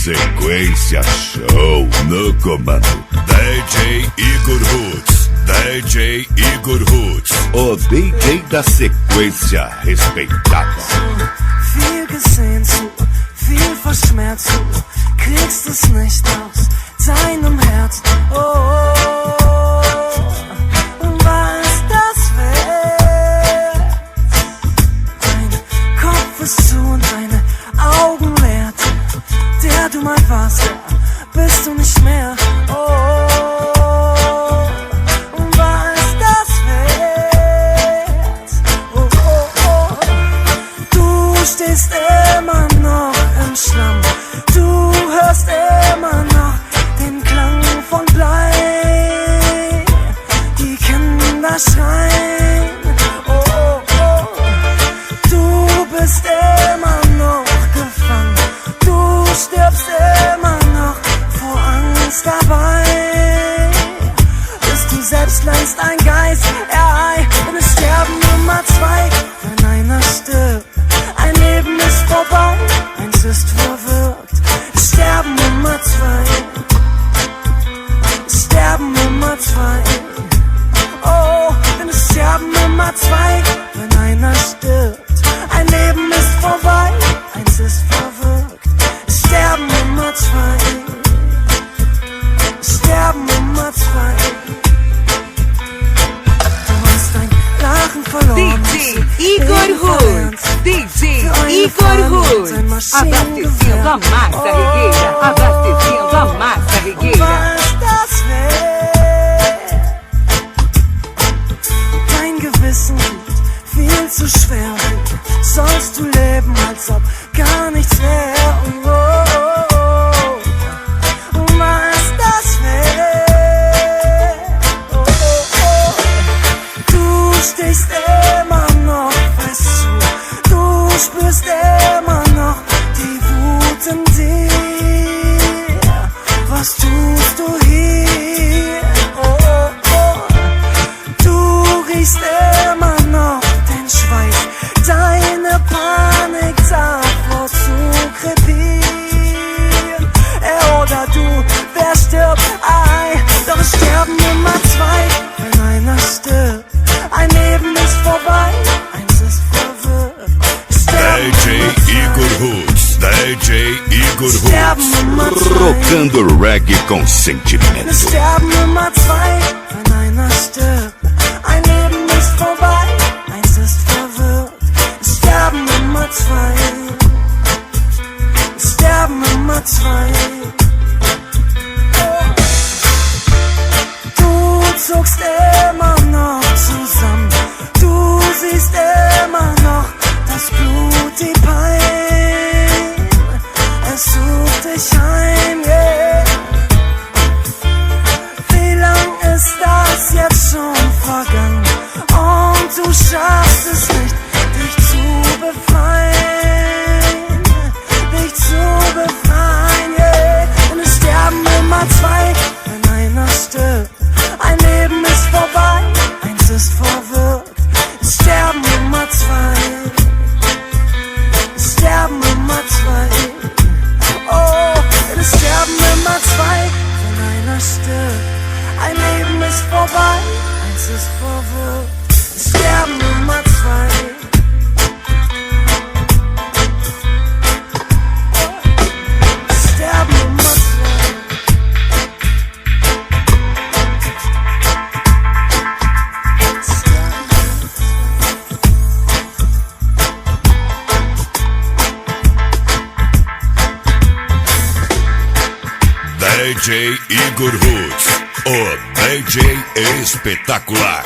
Sequência Show no comando. DJ Igor Roots, DJ Igor Roots, o DJ da sequência respeitada. Viel gesehen, zu viel verschmerzt, du kriegst es nicht aus deinem Herz. Oh, was das wert? Dein Kopf ist zu und deine Augen leer. Der du mal warst, der bist du nicht mehr. Oh, was das wert? Oh, oh, oh. Du stehst immer noch im Schlamm. Du hörst immer noch den Klang von Blei. Die Kinder schreien. Oh, oh, oh. Du bist immer noch gefangen. Du stirbst immer noch vor Angst dabei. Bist du selbst längst ein Geist? Ja, und es sterben Nummer 2, wenn einer stirbt. Ein Leben ist vorbei, eins ist verwirkt. Sterben Nummer 2. Sterben Nummer 2. Oh, denn es sterben Nummer 2, wenn einer stirbt. Ein Leben ist vorbei, eins ist verwirkt. Sterben Nummer 2. Sterben Nummer 2. Du hast dein Lachen verloren. DJ Igor Roots, DJ Igor Roots, abastecendo a massa regueira, abastecendo a massa regueira. Was das wert? Dein Gewissen liegt viel zu schwer. Sollst du leben, als ob gar nichts wäre. Oh, oh, oh. Was das wert? Oh, oh, oh. Du stehst immer noch fest zu. Du spürst immer noch die Wut in dir. Was tust du hier? Oh, oh, oh. Du riechst immer noch den Schweiß. Deine Panik davor zu krepieren. Er oder du, wer stirbt? Ei, doch es sterben immer 2, wenn einer stirbt. Ein Leben ist vorbei, eins ist verwirrt. DJ Igor Roots, DJ Igor Sterben Roots, Nummer 2. rocando reggae com sentimento. Es sterben Nummer 2, wenn einer stirbt. Ein Leben ist vorbei, eins ist verwirrt. Es sterben Nummer 2. Es sterben Nummer 2. Du zuckst immer noch zusammen. Du siehst immer noch das Blut, die Pein. Es sucht dich heim, yeah. Wie lang ist das jetzt schon vergangen? Und du schaffst es nicht, dich zu befreien. Dich zu befreien, yeah. Und es sterben immer 2, wenn einer stirbt. Ein Leben ist vorbei, eins ist verwirrt. Es sterben immer 2. Es sterben immer 2. Oh, es sterben immer 2, wenn einer stirbt. Ein Leben ist vorbei, eins ist verwirrt. Es sterben immer 2. Es sterben immer 2. DJ Igor Roots, o DJ espetacular.